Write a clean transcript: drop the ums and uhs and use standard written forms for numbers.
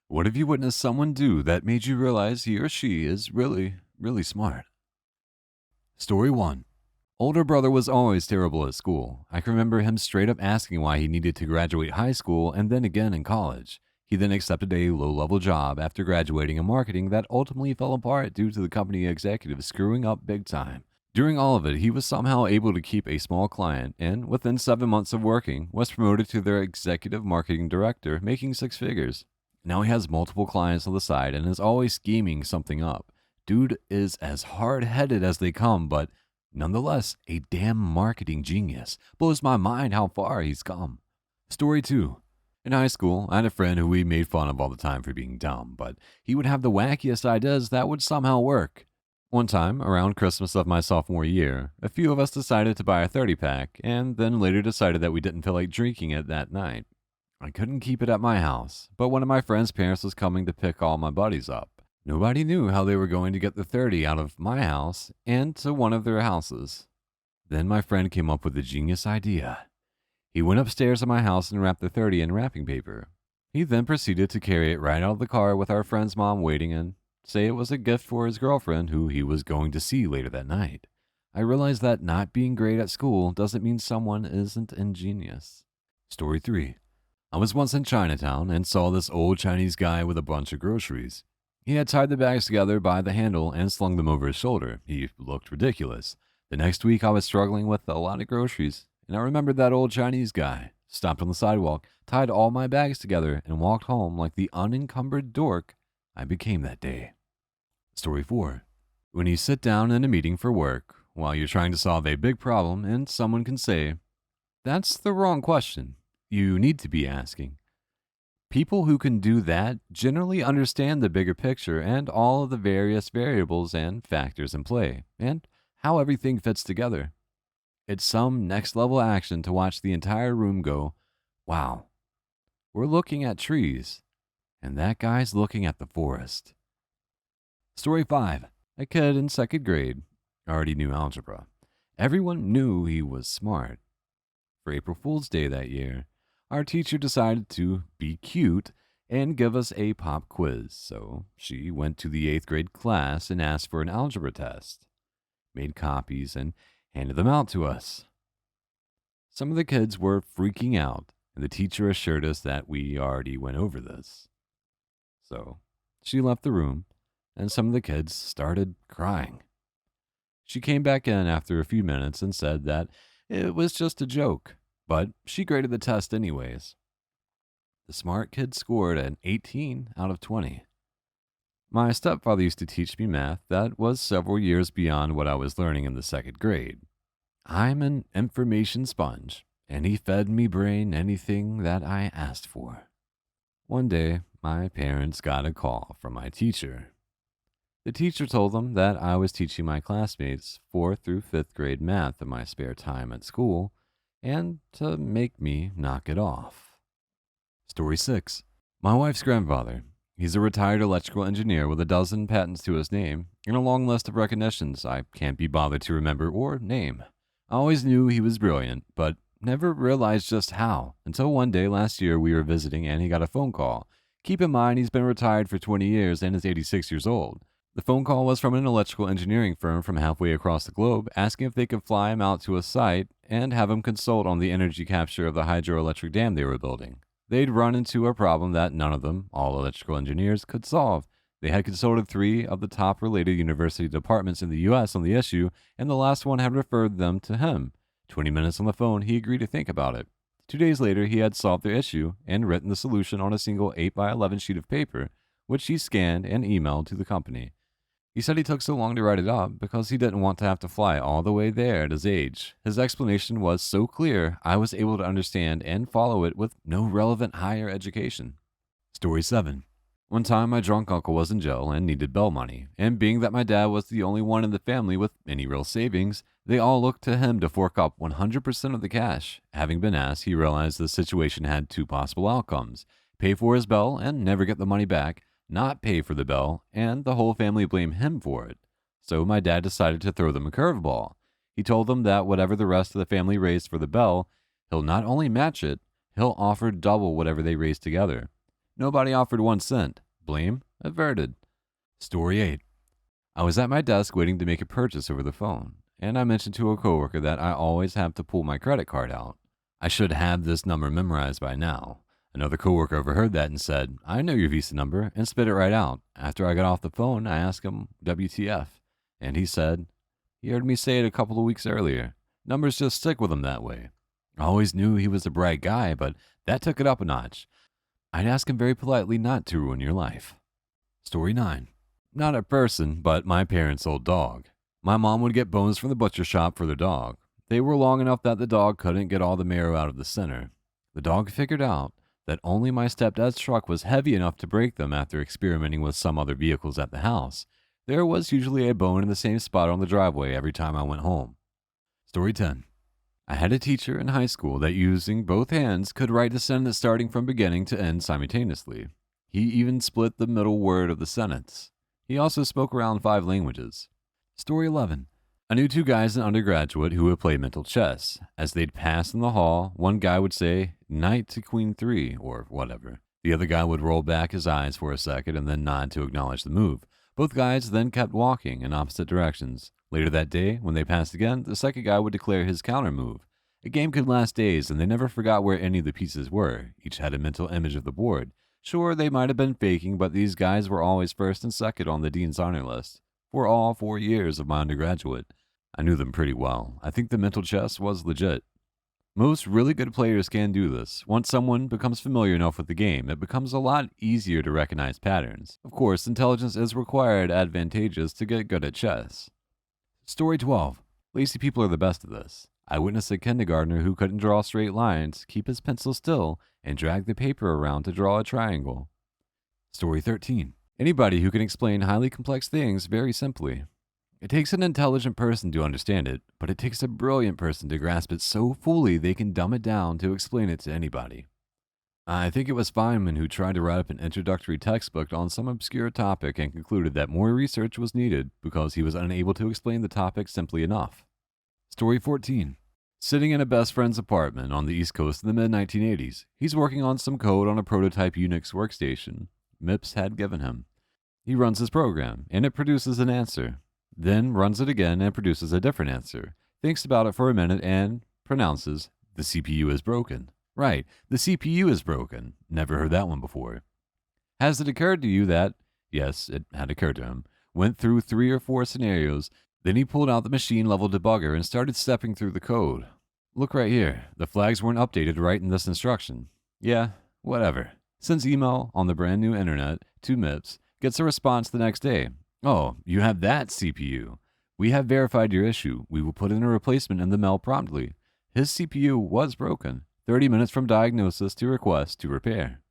What have you witnessed someone do that made you realize he or she is really, really smart? Story 1. Older brother was always terrible at school. I can remember him straight up asking why he needed to graduate high school and then again in college. He then accepted a low level job after graduating in marketing that ultimately fell apart due to the company executives screwing up big time. During all of it, he was somehow able to keep a small client and, within 7 months of working, was promoted to their executive marketing director, making six figures. Now he has multiple clients on the side and is always scheming something up. Dude is as hard headed as they come, but nonetheless, a damn marketing genius. Blows my mind how far he's come. Story 2. In high school, I had a friend who we made fun of all the time for being dumb, but he would have the wackiest ideas that would somehow work. One time, around Christmas of my sophomore year, a few of us decided to buy a 30-pack, and then later decided that we didn't feel like drinking it that night. I couldn't keep it at my house, but one of my friend's parents was coming to pick all my buddies up. Nobody knew how they were going to get the 30 out of my house and to one of their houses. Then my friend came up with a genius idea. He went upstairs to my house and wrapped the 30 in wrapping paper. He then proceeded to carry it right out of the car with our friend's mom waiting and say it was a gift for his girlfriend who he was going to see later that night. I realized that not being great at school doesn't mean someone isn't ingenious. Story 3. I was once in Chinatown and saw this old Chinese guy with a bunch of groceries. He had tied the bags together by the handle and slung them over his shoulder. He looked ridiculous. The next week I was struggling with a lot of groceries, and I remembered that old Chinese guy. Stopped on the sidewalk, tied all my bags together, and walked home like the unencumbered dork I became that day. Story 4. When you sit down in a meeting for work while you're trying to solve a big problem and someone can say, "That's the wrong question you need to be asking." People who can do that generally understand the bigger picture and all of the various variables and factors in play, and how everything fits together. It's some next level action to watch the entire room go, "Wow, we're looking at trees, and that guy's looking at the forest." Story 5. A kid in second grade already knew algebra. Everyone knew he was smart. For April Fool's Day that year, our teacher decided to be cute and give us a pop quiz, so she went to the 8th grade class and asked for an algebra test, made copies, and handed them out to us. Some of the kids were freaking out, and the teacher assured us that we already went over this. So she left the room, and some of the kids started crying. She came back in after a few minutes and said that it was just a joke, but she graded the test anyways. The smart kid scored an 18 out of 20. My stepfather used to teach me math that was several years beyond what I was learning in the second grade. I'm an information sponge, and he fed me brain anything that I asked for. One day, my parents got a call from my teacher. The teacher told them that I was teaching my classmates 4th through 5th grade math in my spare time at school, and to make me knock it off. Story 6. My wife's grandfather. He's a retired electrical engineer with a dozen patents to his name and a long list of recognitions I can't be bothered to remember or name. I always knew he was brilliant, but never realized just how, until one day last year we were visiting and he got a phone call. Keep in mind he's been retired for 20 years and is 86 years old. The phone call was from an electrical engineering firm from halfway across the globe, asking if they could fly him out to a site and have him consult on the energy capture of the hydroelectric dam they were building. They'd run into a problem that none of them, all electrical engineers, could solve. They had consulted 3 of the top related university departments in the U.S. on the issue, and the last one had referred them to him. 20 minutes on the phone, he agreed to think about it. 2 days later, he had solved their issue and written the solution on a single 8x11 sheet of paper, which he scanned and emailed to the company. He said he took so long to write it up because he didn't want to have to fly all the way there at his age. His explanation was so clear, I was able to understand and follow it with no relevant higher education. Story 7. One time, my drunk uncle was in jail and needed bail money, and being that my dad was the only one in the family with any real savings, they all looked to him to fork up 100% of the cash. Having been asked, he realized the situation had 2 possible outcomes: pay for his bail and never get the money back, not pay for the bail, and the whole family blame him for it. So my dad decided to throw them a curveball. He told them that whatever the rest of the family raised for the bail, he'll not only match it, he'll offer double whatever they raised together. Nobody offered 1 cent. Blame averted. Story 8. I was at my desk waiting to make a purchase over the phone, and I mentioned to a coworker that I always have to pull my credit card out. I should have this number memorized by now. Another coworker overheard that and said, I know your Visa number, and spit it right out. After I got off the phone, I asked him, WTF? And he said, he heard me say it a couple of weeks earlier. Numbers just stick with him that way. I always knew he was a bright guy, but that took it up a notch. I'd ask him very politely not to ruin your life. Story 9. Not a person, but my parents' old dog. My mom would get bones from the butcher shop for their dog. They were long enough that the dog couldn't get all the marrow out of the center. The dog figured out that only my stepdad's truck was heavy enough to break them after experimenting with some other vehicles at the house. There was usually a bone in the same spot on the driveway every time I went home. Story 10. I had a teacher in high school that using both hands could write a sentence starting from beginning to end simultaneously. He even split the middle word of the sentence. He also spoke around 5 languages. Story 11. I knew 2 guys in undergraduate who would play mental chess. As they'd pass in the hall, one guy would say, knight to queen 3, or whatever. The other guy would roll back his eyes for a second and then nod to acknowledge the move. Both guys then kept walking in opposite directions. Later that day, when they passed again, the second guy would declare his counter move. A game could last days, and they never forgot where any of the pieces were. Each had a mental image of the board. Sure, they might have been faking, but these guys were always first and second on the dean's honor list. For all 4 years of my undergraduate, I knew them pretty well. I think the mental chess was legit. Most really good players can do this. Once someone becomes familiar enough with the game, it becomes a lot easier to recognize patterns. Of course, intelligence is required advantageous to get good at chess. Story 12. Lazy people are the best at this. I witnessed a kindergartner who couldn't draw straight lines, keep his pencil still, and drag the paper around to draw a triangle. Story 13. Anybody who can explain highly complex things very simply. It takes an intelligent person to understand it, but it takes a brilliant person to grasp it so fully they can dumb it down to explain it to anybody. I think it was Feynman who tried to write up an introductory textbook on some obscure topic and concluded that more research was needed because he was unable to explain the topic simply enough. Story 14. Sitting in a best friend's apartment on the East Coast in the mid-1980s, he's working on some code on a prototype Unix workstation MIPS had given him. He runs his program, and it produces an answer. Then runs it again and produces a different answer. Thinks about it for a minute and pronounces, the CPU is broken. Right, the CPU is broken. Never heard that one before. Has it occurred to you that, yes, it had occurred to him, went through 3 or 4 scenarios, then he pulled out the machine-level debugger and started stepping through the code. Look right here, the flags weren't updated right in this instruction. Yeah, whatever. Sends email on the brand new internet to MIPS, gets a response the next day. Oh, you have that CPU. We have verified your issue. We will put in a replacement in the mail promptly. His CPU was broken. 30 minutes from diagnosis to request to repair.